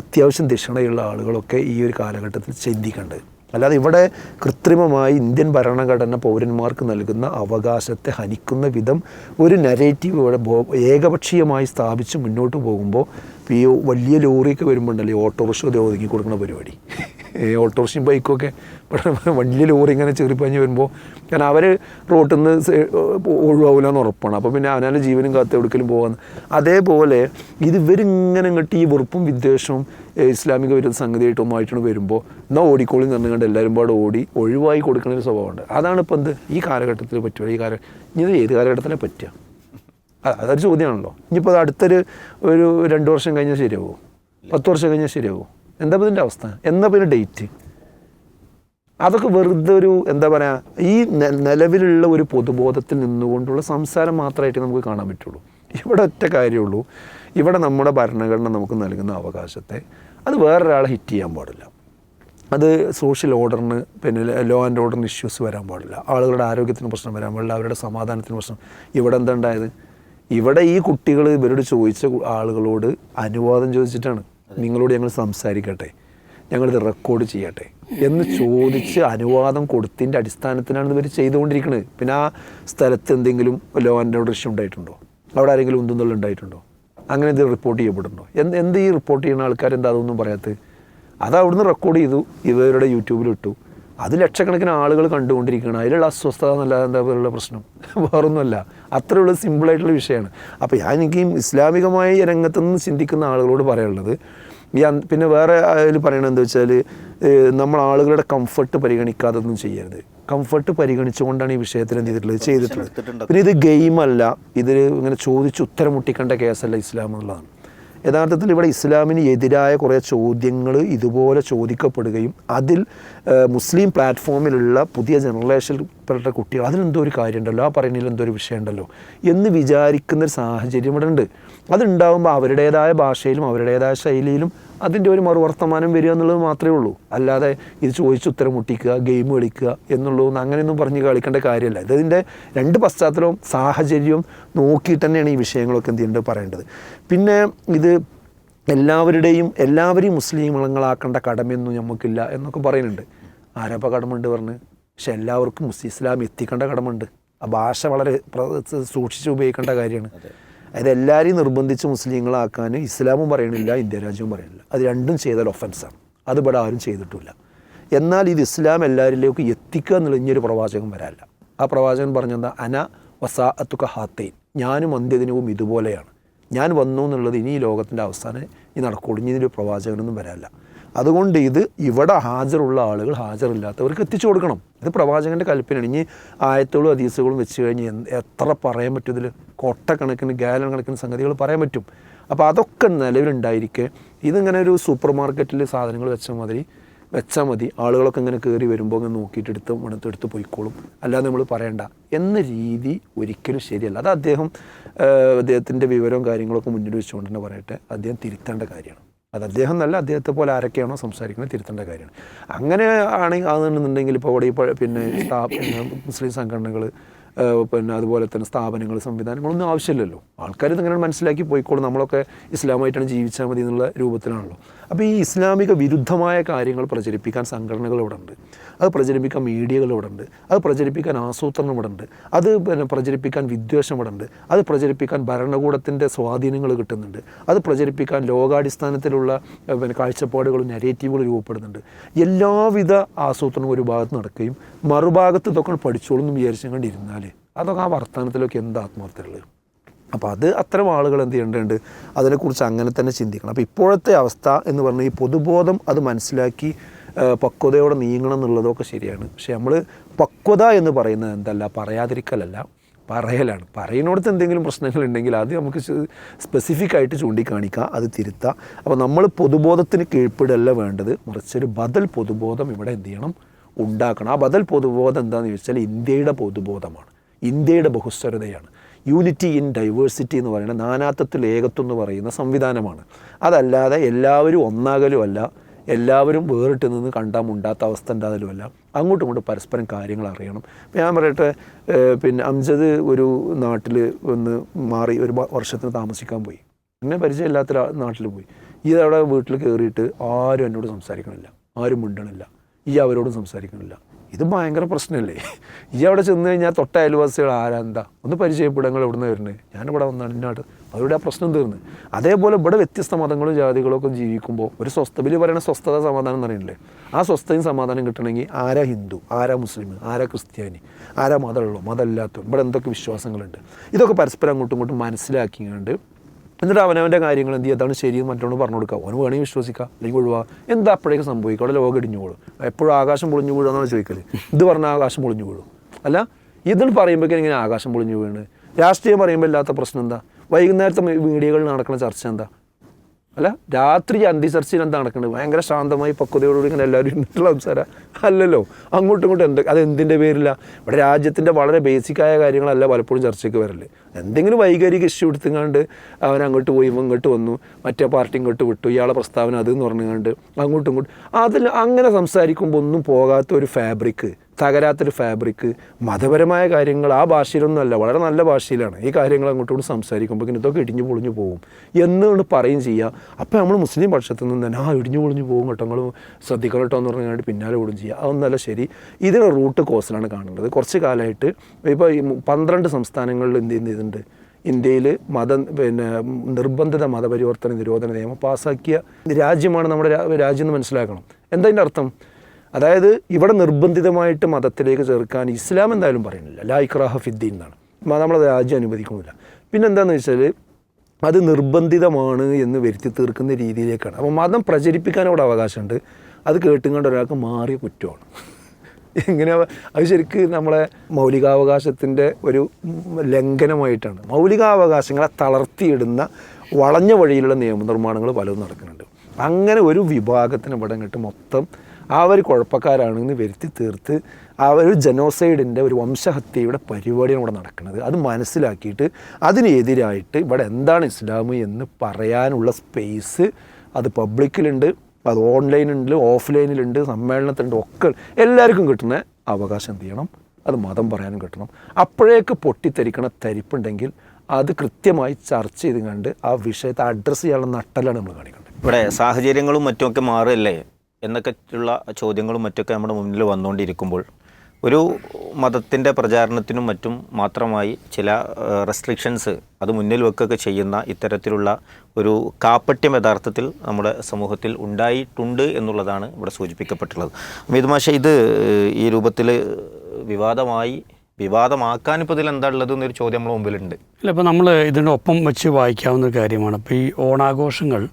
അത്യാവശ്യം ധിഷണയുള്ള ആളുകളൊക്കെ ഈ ഒരു കാലഘട്ടത്തിൽ ചിന്തിക്കേണ്ടത്. അല്ലാതെ ഇവിടെ കൃത്രിമമായി ഇന്ത്യൻ ഭരണഘടന പൗരന്മാർക്ക് നൽകുന്ന അവകാശത്തെ ഹനിക്കുന്ന വിധം ഒരു നെറേറ്റീവ് ഇവിടെ ഏകപക്ഷീയമായി സ്ഥാപിച്ച് മുന്നോട്ട് പോകുമ്പോൾ ഈ വലിയ ലോറിയൊക്കെ വരുമ്പോണ്ടല്ലേ ഓട്ടോറിക്ഷ ഒതുക്കി കൊടുക്കുന്ന പരിപാടി, ഓട്ടോറിക്ഷയും ബൈക്കൊക്കെ വലിയ ലോറി ഇങ്ങനെ ചെറിപ്പഞ്ഞ് വരുമ്പോൾ, കാരണം അവർ റോട്ടിൽ നിന്ന് ഒഴിവാവില്ല എന്ന് ഉറപ്പാണ്. അപ്പോൾ പിന്നെ അവനാലും ജീവനും കാത്ത് എവിടേക്കെങ്കിലും പോകാമെന്ന്. അതേപോലെ ഇവരിങ്ങനെ ഇങ്ങോട്ട് ഈ വെറുപ്പും വിദ്വേഷവും ഇസ്ലാമിക വിരുദ്ധ സംഗതിയായിട്ടൊന്നുമായിട്ടാണ് വരുമ്പോൾ എന്നാൽ ഓടിക്കോളി എന്ന് പറഞ്ഞുകൊണ്ട് എല്ലാവരും പാടെ ഓടി ഒഴിവായി കൊടുക്കുന്ന ഒരു സ്വഭാവമുണ്ട്. അതാണ് ഇപ്പം ഈ കാലഘട്ടത്തിൽ പറ്റുക. ഇത് ഏത് കാലഘട്ടത്തിലെ പറ്റുക? അതൊരു ചോദ്യമാണല്ലോ. ഇനിയിപ്പോൾ അത് അടുത്തൊരു 2 വർഷം കഴിഞ്ഞാൽ ശരിയാവുമോ, 10 വർഷം കഴിഞ്ഞാൽ ശരിയാവുമോ? എന്താ ഇതിൻ്റെ അവസ്ഥ? എന്താ പിന്നെ ഡേറ്റ്? അതൊക്കെ വെറുതെ ഒരു എന്താ പറയുക, ഈ നിലവിലുള്ള ഒരു പൊതുബോധത്തിൽ നിന്നുകൊണ്ടുള്ള സംസാരം മാത്രമായിട്ട് നമുക്ക് കാണാൻ പറ്റുള്ളൂ. ഇവിടെ ഒറ്റ കാര്യമുള്ളൂ, ഇവിടെ നമ്മുടെ ഭരണഘടന നമുക്ക് നൽകുന്ന അവകാശത്തെ അത് വേറൊരാളെ ഹിറ്റ് ചെയ്യാൻ പാടില്ല. അത് സോഷ്യൽ ഓർഡറിന് പിന്നെ ലോ ആൻഡ് ഓർഡറിന് ഇഷ്യൂസ് വരാൻ പാടില്ല, ആളുകളുടെ ആരോഗ്യത്തിന് പ്രശ്നം വരാൻ പാടില്ല, അവരുടെ സമാധാനത്തിന് പ്രശ്നം. ഇവിടെ എന്താ ഉണ്ടായത്? ഇവിടെ ഈ കുട്ടികൾ ഇവരോട് ചോദിച്ച ആളുകളോട് അനുവാദം ചോദിച്ചിട്ടാണ്, നിങ്ങളോട് ഞങ്ങൾ സംസാരിക്കട്ടെ, ഞങ്ങളിത് റെക്കോർഡ് ചെയ്യട്ടെ എന്ന് ചോദിച്ച് അനുവാദം കൊടുത്തതിൻ്റെ അടിസ്ഥാനത്തിലാണ് ഇവർ ചെയ്തുകൊണ്ടിരിക്കുന്നത്. പിന്നെ ആ സ്ഥലത്ത് എന്തെങ്കിലും ലോ ആൻഡ് ഓർഡർ ഇഷ്യൂ ഉണ്ടായിട്ടുണ്ടോ? അവിടെ ആരെങ്കിലും ഉന്തുന്നൽ ഉണ്ടായിട്ടുണ്ടോ? അങ്ങനെ ഇത് റിപ്പോർട്ട് ചെയ്യപ്പെടുന്നുണ്ടോ? എന്ത് ഈ റിപ്പോർട്ട് ചെയ്യുന്ന ആൾക്കാർ എന്താ അതൊന്നും പറയാത്തത്? അത് അവിടുന്ന് റെക്കോർഡ് ചെയ്തു, ഇവരുടെ യൂട്യൂബിലിട്ടു, അത് ലക്ഷക്കണക്കിന് ആളുകൾ കണ്ടുകൊണ്ടിരിക്കുകയാണ്. അതിലുള്ള അസ്വസ്ഥത എന്നല്ലാതെ എന്താ പറയുള്ള പ്രശ്നം? വേറൊന്നുമല്ല, അത്രയുള്ള സിമ്പിളായിട്ടുള്ള വിഷയമാണ്. അപ്പോൾ എനിക്ക് ഇസ്ലാമികമായ രംഗത്ത് നിന്ന് ചിന്തിക്കുന്ന ആളുകളോട് പറയാനുള്ളത്, പിന്നെ വേറെ അതിൽ പറയണത് എന്താ വെച്ചാൽ, നമ്മൾ ആളുകളുടെ കംഫർട്ട് പരിഗണിക്കാതെ ഒന്നും ചെയ്യരുത്. കംഫർട്ട് പരിഗണിച്ചുകൊണ്ടാണ് ഈ വിഷയത്തിൽ എന്ത് ചെയ്തിട്ടുള്ളത്. പിന്നെ ഇത് ഗെയിമല്ല, ഇതിൽ ഇങ്ങനെ ചോദിച്ച് ഉത്തരം മുട്ടിക്കേണ്ട കേസല്ല ഇസ്ലാം എന്നുള്ളതാണ്. യഥാർത്ഥത്തിൽ ഇവിടെ ഇസ്ലാമിന് എതിരായ കുറേ ചോദ്യങ്ങൾ ഇതുപോലെ ചോദിക്കപ്പെടുകയും അതിൽ മുസ്ലിം പ്ലാറ്റ്ഫോമിലുള്ള പുതിയ ജനറേഷനിൽപ്പെട്ട കുട്ടികൾ അതിലെന്തോ ഒരു കാര്യമുണ്ടല്ലോ, ആ പറയുന്നതിൽ എന്തോ ഒരു വിഷയമുണ്ടല്ലോ എന്ന് വിചാരിക്കുന്നൊരു സാഹചര്യം ഇവിടെ ഉണ്ട്. അതുണ്ടാകുമ്പോൾ അവരുടേതായ ഭാഷയിലും അവരുടേതായ ശൈലിയിലും അതിൻ്റെ ഒരു മറുവർത്തമാനം വരിക എന്നുള്ളത് മാത്രമേ ഉള്ളൂ. അല്ലാതെ ഇത് ചോദിച്ച് ഉത്തരം മുട്ടിക്കുക, ഗെയിം കളിക്കുക എന്നുള്ളതൊന്നും അങ്ങനെയൊന്നും പറഞ്ഞ് കളിക്കേണ്ട കാര്യമല്ല. ഇതിൻ്റെ രണ്ട് പശ്ചാത്തലവും സാഹചര്യവും നോക്കിയിട്ട് തന്നെയാണ് ഈ വിഷയങ്ങളൊക്കെ എന്ത് ചെയ്യേണ്ടത് പറയേണ്ടത്. പിന്നെ ഇത് എല്ലാവരെയും മുസ്ലിങ്ങളാക്കേണ്ട കടമയൊന്നും നമുക്കില്ല എന്നൊക്കെ പറയുന്നുണ്ട്. ആരപ്പോൾ കടമുണ്ട് പറഞ്ഞ്? പക്ഷെ എല്ലാവർക്കും ഇസ്ലാം എത്തിക്കേണ്ട കടമുണ്ട്. ആ ഭാഷ വളരെ സൂക്ഷിച്ച് ഉപയോഗിക്കേണ്ട കാര്യമാണ്. അതായത് എല്ലാവരെയും നിർബന്ധിച്ച് മുസ്ലിങ്ങളാക്കാൻ ഇസ്ലാമും പറയണില്ല, ഇന്ത്യ രാജ്യവും പറയണില്ല. അത് രണ്ടും ചെയ്താൽ ഒഫൻസാണ്. അത് ഇവിടെ ആരും ചെയ്തിട്ടില്ല. എന്നാൽ ഇത് ഇസ്ലാം എല്ലാവരിലേക്ക് എത്തിക്കുക എന്നുള്ള ഇനിയൊരു പ്രവാചകൻ വരാല്ല. ആ പ്രവാചകൻ പറഞ്ഞെന്താ? അന വസാഅത്തുക ഹാത്തൈൻ, ഞാനും അന്ത്യദിനവും ഇതുപോലെയാണ്. ഞാൻ വന്നു എന്നുള്ളത് ഇനി ഈ ലോകത്തിൻ്റെ അവസാനം ഈ നടക്കുള്ളൂ. ഇനി ഇതിൻ്റെ പ്രവാചകനൊന്നും വരാല്ല. അതുകൊണ്ട് ഇത് ഇവിടെ ഹാജറുള്ള ആളുകൾ ഹാജറില്ലാത്തവർക്ക് എത്തിച്ചു കൊടുക്കണം. ഇത് പ്രവാചകൻ്റെ കൽപ്പനയാണ്. ഇനി ആയത്തുകളും ഹദീസുകളും വെച്ച് കഴിഞ്ഞ് എത്ര പറയാൻ പറ്റും? ഇതിൽ കൊട്ടക്കണക്കിന് ഗാലൻ കണക്കിന് സംഗതികൾ പറയാൻ പറ്റും. അപ്പോൾ അതൊക്കെ നിലവിലുണ്ടായിരിക്കെ ഇതിങ്ങനെ ഒരു സൂപ്പർ മാർക്കറ്റിൽ സാധനങ്ങൾ വെച്ചാൽ മതി, ആളുകളൊക്കെ ഇങ്ങനെ കയറി വരുമ്പോൾ അങ്ങനെ നോക്കിയിട്ട് എടുത്ത് പോയിക്കോളും, അല്ലാതെ നമ്മൾ പറയണ്ട എന്ന രീതി ഒരിക്കലും ശരിയല്ല. അത് അദ്ദേഹത്തിൻ്റെ വിവരവും കാര്യങ്ങളൊക്കെ മുന്നിൽ വെച്ചുകൊണ്ട് തന്നെ പറയട്ടെ, അദ്ദേഹം തിരുത്തേണ്ട കാര്യമാണ്. അത് അദ്ദേഹം നല്ല അദ്ദേഹത്തെ പോലെ ആരൊക്കെയാണോ സംസാരിക്കുന്നത് തിരുത്തേണ്ട കാര്യമാണ്. അങ്ങനെ ആണെങ്കിൽ അതെന്നുണ്ടെങ്കിൽ ഇപ്പോൾ ഇവിടെ പിന്നെ മുസ്ലിം സംഘടനകൾ പിന്നെ അതുപോലെ തന്നെ സ്ഥാപനങ്ങൾ സംവിധാനങ്ങളൊന്നും ആവശ്യമില്ലല്ലോ. ആൾക്കാർ ഇതിങ്ങനെ മനസ്സിലാക്കി പോയിക്കോളും, നമ്മളൊക്കെ ഇസ്ലാമായിട്ടാണ് ജീവിച്ചാൽ മതി എന്നുള്ള രൂപത്തിലാണല്ലോ. അപ്പോൾ ഈ ഇസ്ലാമിക വിരുദ്ധമായ കാര്യങ്ങൾ പ്രചരിപ്പിക്കാൻ സംഘടനകൾ ഇവിടെ ഉണ്ട്, അത് പ്രചരിപ്പിക്കാൻ മീഡിയകൾ ഇവിടെ ഉണ്ട്, അത് പ്രചരിപ്പിക്കാൻ ആസൂത്രണം ഇവിടെ ഉണ്ട്, അത് പിന്നെ പ്രചരിപ്പിക്കാൻ വിദ്വേഷം ഇവിടെ ഉണ്ട്, അത് പ്രചരിപ്പിക്കാൻ ഭരണകൂടത്തിൻ്റെ സ്വാധീനങ്ങൾ കിട്ടുന്നുണ്ട്, അത് പ്രചരിപ്പിക്കാൻ ലോകാടിസ്ഥാനത്തിലുള്ള പിന്നെ കാഴ്ചപ്പാടുകളും നെഗറ്റീവുകളും രൂപപ്പെടുന്നുണ്ട്. എല്ലാവിധ ആസൂത്രണവും ഒരു ഭാഗത്ത് നടക്കുകയും മറുഭാഗത്ത് ഇതൊക്കെ പഠിച്ചോളും എന്ന് വിചാരിച്ചുകൊണ്ടിരുന്നാൽ അതൊക്കെ ആ വർത്തമാനത്തിലൊക്കെ എന്താ ആത്മാർത്ഥമുള്ളത്? അപ്പോൾ അത് അത്തരം ആളുകൾ എന്ത് ചെയ്യേണ്ടതുണ്ട്, അതിനെക്കുറിച്ച് അങ്ങനെ തന്നെ ചിന്തിക്കണം. അപ്പോൾ ഇപ്പോഴത്തെ അവസ്ഥ എന്ന് പറഞ്ഞാൽ ഈ പൊതുബോധം അത് മനസ്സിലാക്കി പക്വതയോടെ നീങ്ങണം എന്നുള്ളതൊക്കെ ശരിയാണ്. പക്ഷെ നമ്മൾ പക്വത എന്ന് പറയുന്നത് എന്തല്ല, പറയാതിരിക്കലല്ല, പറയലാണ്. പറയുന്നിടത്ത് എന്തെങ്കിലും പ്രശ്നങ്ങളുണ്ടെങ്കിൽ അത് നമുക്ക് സ്പെസിഫിക് ആയിട്ട് ചൂണ്ടിക്കാണിക്കുക, അത് തിരുത്തുക. അപ്പോൾ നമ്മൾ പൊതുബോധത്തിന് കീഴ്പ്പെടല്ല വേണ്ടത്, മറിച്ചൊരു ബദൽ പൊതുബോധം ഇവിടെ എന്ത് ചെയ്യണം, ഉണ്ടാക്കണം. ആ ബദൽ പൊതുബോധം എന്താണെന്ന് ചോദിച്ചാൽ ഇന്ത്യയുടെ പൊതുബോധമാണ്, ഇന്ത്യയുടെ ബഹുസ്വരതയാണ്, യൂണിറ്റി ഇൻ ഡൈവേഴ്സിറ്റി എന്ന് പറയുന്ന നാനാത്വത്തിൽ ഏകത്വം എന്ന് പറയുന്ന സംവിധാനമാണ്. അതല്ലാതെ എല്ലാവരും ഒന്നാകലുമല്ല, എല്ലാവരും വേറിട്ട് നിന്ന് കണ്ടാൽ മുണ്ടാത്ത അവസ്ഥ ഉണ്ടാകലുമല്ല. അങ്ങോട്ടും ഇങ്ങോട്ടും പരസ്പരം കാര്യങ്ങൾ അറിയണം. ഇപ്പോൾ ഞാൻ പറയട്ടെ, പിന്നെ അംജദ് ഒരു നാട്ടിൽ ഒന്ന് മാറി ഒരു വർഷത്തിന് താമസിക്കാൻ പോയി, പിന്നെ പരിചയമില്ലാത്ത നാട്ടിൽ പോയി. ഈ അവിടെ വീട്ടിൽ കയറിയിട്ട് ആരും എന്നോട് സംസാരിക്കണില്ല, ആരും മിണ്ടണില്ല, ഈ അവരോടും സംസാരിക്കണില്ല. ഇത് ഭയങ്കര പ്രശ്നമല്ലേ? ഈ അവിടെ ചെന്ന് കഴിഞ്ഞാൽ തൊട്ട അയൽവാസികൾ ആരാന്താ ഒന്ന് പരിചയപ്പെടുക, എവിടെ നിന്ന് വരുന്നത്, ഞാനിവിടെ വന്നാണ് ഇന്നാട്ട്, അവരുടെ ആ പ്രശ്നം തീർന്ന്. അതേപോലെ ഇവിടെ വ്യത്യസ്ത മതങ്ങളും ജാതികളും ഒക്കെ ജീവിക്കുമ്പോൾ ഒരു ബലി പറയുന്ന സ്വസ്ഥത സമാധാനം എന്ന് പറയുന്നില്ലേ, ആ സ്വസ്ഥതയും സമാധാനം കിട്ടണമെങ്കിൽ ആരാ ഹിന്ദു, ആരാ മുസ്ലിം, ആരാ ക്രിസ്ത്യാനി, ആരാ മതമുള്ളൂ, മതമില്ലാത്തവർ, ഇവിടെ എന്തൊക്കെ വിശ്വാസങ്ങളുണ്ട്, ഇതൊക്കെ പരസ്പരം അങ്ങോട്ടും ഇങ്ങോട്ടും മനസ്സിലാക്കിയാണ്ട് എന്നിട്ട് അവനവൻ്റെ കാര്യങ്ങൾ എന്ത് ചെയ്യുക, അതാണ് ശരിയെന്ന് മറ്റൊന്ന് പറഞ്ഞു കൊടുക്കുക. അവന് വേണമെങ്കിൽ വിശ്വസിക്കുക, അല്ലെങ്കിൽ ഒഴിവാക്കുക. എന്താ അപ്പോഴേക്കും സംഭവിക്കുക? അവിടെ ലോകം ഇടിഞ്ഞു വീഴും. എപ്പോഴും ആകാശം പൊളിഞ്ഞു വീഴുക എന്നാണ് ചോദിക്കല്. ഇത് പറഞ്ഞാൽ ആകാശം പൊളിഞ്ഞു വീഴും അല്ല, ഇതിൽ പറയുമ്പോഴേക്കും ഇങ്ങനെ ആകാശം പൊളിഞ്ഞു വീണ് രാഷ്ട്രീയം പറയുമ്പോൾ ഇല്ലാത്ത പ്രശ്നം എന്താ? വൈകുന്നേരത്തെ മീഡിയകളിൽ നടക്കുന്ന ചർച്ച എന്താ? അല്ല, രാത്രി അന്തിചർച്ചയിൽ എന്താ നടക്കുന്നത്? ഭയങ്കര ശാന്തമായി പക്വതയോടുകൂടി ഇങ്ങനെ എല്ലാവരും ഇരുന്നിട്ടുള്ള സംസാരം അല്ലല്ലോ. അങ്ങോട്ടും ഇങ്ങോട്ടും അത് എന്തിൻ്റെ പേരില്ല? ഇവിടെ രാജ്യത്തിൻ്റെ വളരെ ബേസിക്കായ കാര്യങ്ങളല്ല പലപ്പോഴും ചർച്ചയ്ക്ക് വരല്ലേ. എന്തെങ്കിലും വൈകാരിക ഇഷ്യൂ എടുത്തുകൊണ്ട് അവൻ അങ്ങോട്ട് പോയി ഇങ്ങോട്ട് വന്നു, മറ്റേ പാർട്ടി ഇങ്ങോട്ട് വിട്ടു, ഇയാളെ പ്രസ്താവന അതെന്ന് പറഞ്ഞുകൊണ്ട് അങ്ങോട്ടും ഇങ്ങോട്ടും അതിൽ അങ്ങനെ സംസാരിക്കുമ്പോൾ ഒന്നും പോകാത്ത ഒരു ഫാബ്രിക്, തകരാത്തൊരു ഫാബ്രിക്, മതപരമായ കാര്യങ്ങൾ ആ ഭാഷയിലൊന്നും അല്ല, വളരെ നല്ല ഭാഷയിലാണ് ഈ കാര്യങ്ങൾ അങ്ങോട്ടും സംസാരിക്കുമ്പോൾ ഇതൊക്കെ ഇടിഞ്ഞു പൊളിഞ്ഞു പോകും എന്നുകൊണ്ട് പറയും ചെയ്യുക. അപ്പോൾ നമ്മൾ മുസ്ലിം പക്ഷത്തു നിന്ന് തന്നെ ഇടിഞ്ഞു പൊളിഞ്ഞു പോകും കേട്ടോ, നിങ്ങൾ ശ്രദ്ധിക്കണം കേട്ടോ എന്ന് പറഞ്ഞാൽ പിന്നാലെ ഓടും ചെയ്യുക. അതൊന്നല്ല ശരി. ഇതിന് റൂട്ട് കോസിലാണ് കാണേണ്ടത്. കുറച്ച് കാലമായിട്ട് ഇപ്പോൾ ഈ 12 സംസ്ഥാനങ്ങളിൽ എന്ത് ചെയ്യുന്നുണ്ട്, ഇന്ത്യയിൽ നിർബന്ധിത മതപരിവർത്തന നിരോധന നിയമം പാസ്സാക്കിയ രാജ്യമാണ് നമ്മുടെ രാജ്യം എന്ന് മനസ്സിലാക്കണം. എന്താ അതിൻ്റെ അർത്ഥം? അതായത് ഇവിടെ നിർബന്ധിതമായിട്ട് മതത്തിലേക്ക് ചേർക്കാൻ ഇസ്ലാം എന്തായാലും പറയുന്നില്ല, ലാ ഇക്റാഹ ഫിദ്ദീൻ എന്നാണ്, നമ്മളത് രാജ്യം അനുവദിക്കുന്നില്ല. പിന്നെ എന്താണെന്ന് വെച്ചാൽ അത് നിർബന്ധിതമാണ് എന്ന് വരുത്തി തീർക്കുന്ന രീതിയിലേക്കാണ്. അപ്പോൾ മതം പ്രചരിപ്പിക്കാൻ അവിടെ അവകാശമുണ്ട്, അത് കേട്ടുകൊണ്ട് ഒരാൾക്ക് മാറിയ കുറ്റമാണ്. എങ്ങനെ അത് ശരിക്കും നമ്മളെ മൗലികാവകാശത്തിൻ്റെ ഒരു ലംഘനമായിട്ടാണ്. മൗലികാവകാശങ്ങളെ തളർത്തിയിടുന്ന വളഞ്ഞ വഴിയിലുള്ള നിയമനിർമ്മാണങ്ങൾ പലതും നടക്കുന്നുണ്ട്. അങ്ങനെ ഒരു വിഭാഗത്തിന് ഇവിടെ ഇങ്ങോട്ട് മൊത്തം അവർ കുഴപ്പക്കാരാണെന്ന് വരുത്തി തീർത്ത് ഒരു ജനോസൈഡിൻ്റെ ഒരു വംശഹത്യയുടെ പരിപാടിയാണ് ഇവിടെ നടക്കുന്നത്. അത് മനസ്സിലാക്കിയിട്ട് അതിനെതിരായിട്ട് ഇവിടെ എന്താണ് ഇസ്ലാം എന്ന് പറയാനുള്ള സ്പേസ് അത് പബ്ലിക്കിലുണ്ട്, അത് ഓൺലൈനുണ്ട്, ഓഫ്ലൈനിലുണ്ട്, സമ്മേളനത്തിലുണ്ട്, ഒക്കെ എല്ലാവർക്കും കിട്ടുന്ന അവകാശം എന്ത് ചെയ്യണം? അത് മതം പറയാനും കിട്ടണം. അപ്പോഴേക്ക് പൊട്ടിത്തെറിക്കണ തരിപ്പുണ്ടെങ്കിൽ അത് കൃത്യമായി ചർച്ച ചെയ്ത് കണ്ട് ആ വിഷയത്തെ അഡ്രസ്സ് ചെയ്യാനുള്ള നട്ടലാണ് നമ്മൾ കാണിക്കേണ്ടത്. ഇവിടെ സാഹചര്യങ്ങളും മറ്റുമൊക്കെ മാറില്ലേ എന്നൊക്കെ ഉള്ള ചോദ്യങ്ങളും മറ്റൊക്കെ നമ്മുടെ മുന്നിൽ വന്നുകൊണ്ടിരിക്കുമ്പോൾ ഒരു മതത്തിൻ്റെ പ്രചാരണത്തിനും മറ്റും മാത്രമായി ചില റെസ്ട്രിക്ഷൻസ് അത് മുന്നിൽ വെക്കുകയൊക്കെ ചെയ്യുന്ന ഇത്തരത്തിലുള്ള ഒരു കാപ്പട്യം യഥാർത്ഥത്തിൽ നമ്മുടെ സമൂഹത്തിൽ ഉണ്ടായിട്ടുണ്ട് എന്നുള്ളതാണ് ഇവിടെ സൂചിപ്പിക്കപ്പെട്ടുള്ളത്. അമീത് മാഷെ, ഇത് ഈ രൂപത്തിൽ വിവാദമാക്കാനിപ്പോൾ ഇതിൽ എന്താ ഉള്ളത് എന്നൊരു ചോദ്യം നമ്മുടെ മുമ്പിലുണ്ട്. അല്ല, ഇപ്പോൾ നമ്മൾ ഇതിൻ്റെ ഒപ്പം വെച്ച് വായിക്കാവുന്ന ഒരു കാര്യമാണ്. ഇപ്പോൾ ഈ ഓണാഘോഷങ്ങൾ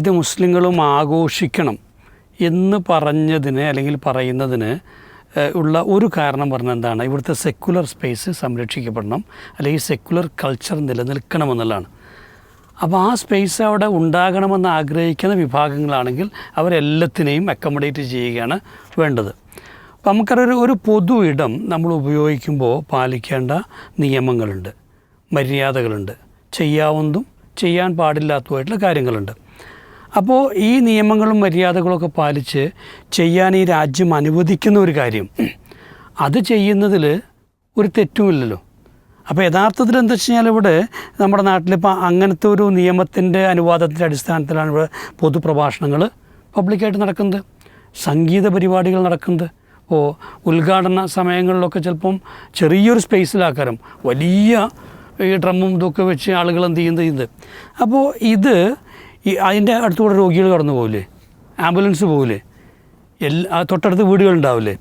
ഇത് മുസ്ലിങ്ങളും ആഘോഷിക്കണം എന്ന് പറഞ്ഞതിന് അല്ലെങ്കിൽ പറയുന്നതിന് ഉള്ള ഒരു കാരണം പറഞ്ഞാൽ എന്താണ്? ഇവിടുത്തെ സെക്കുലർ സ്പേസ് സംരക്ഷിക്കപ്പെടണം, അല്ലെങ്കിൽ സെക്കുലർ കൾച്ചർ നിലനിൽക്കണമെന്നുള്ളതാണ്. അപ്പോൾ ആ സ്പേസ് അവിടെ ഉണ്ടാകണമെന്ന് ആഗ്രഹിക്കുന്ന വിഭാഗങ്ങളാണെങ്കിൽ അവരെല്ലാത്തിനെയും അക്കോമഡേറ്റ് ചെയ്യുകയാണ് വേണ്ടത്. അപ്പോൾ നമുക്കറിയൊരു പൊതു ഇടം നമ്മൾ ഉപയോഗിക്കുമ്പോൾ പാലിക്കേണ്ട നിയമങ്ങളുണ്ട്, മര്യാദകളുണ്ട്, ചെയ്യാവുന്നതും ചെയ്യാൻ പാടില്ലാത്തതുമായിട്ടുള്ള കാര്യങ്ങളുണ്ട്. അപ്പോൾ ഈ നിയമങ്ങളും മര്യാദകളൊക്കെ പാലിച്ച് ചെയ്യാൻ ഈ രാജ്യം അനുവദിക്കുന്ന ഒരു കാര്യം, അത് ചെയ്യുന്നതിൽ ഒരു തെറ്റുമില്ലല്ലോ. അപ്പോൾ യഥാർത്ഥത്തിൽ എന്താ വെച്ച് കഴിഞ്ഞാൽ ഇവിടെ നമ്മുടെ നാട്ടിലിപ്പോൾ അങ്ങനത്തെ ഒരു നിയമത്തിൻ്റെ അനുവാദത്തിൻ്റെ അടിസ്ഥാനത്തിലാണ് ഇവിടെ പൊതുപ്രഭാഷണങ്ങൾ പബ്ലിക്കായിട്ട് നടക്കുന്നത്, സംഗീത പരിപാടികൾ നടക്കുന്നത്. അപ്പോൾ ഉദ്ഘാടന സമയങ്ങളിലൊക്കെ ചിലപ്പം ചെറിയൊരു സ്പേസിലാക്കാരം വലിയ ഈ ഡ്രമ്മും ഇതൊക്കെ വെച്ച് ആളുകൾ എന്ത് ചെയ്യുന്നത്. അപ്പോൾ ഇത് അതിൻ്റെ അടുത്തുകൂടെ രോഗികൾ കടന്നു പോകില്ലേ, ആംബുലൻസ് പോകില്ലേ, തൊട്ടടുത്ത് വീടുകളുണ്ടാവില്ലേ.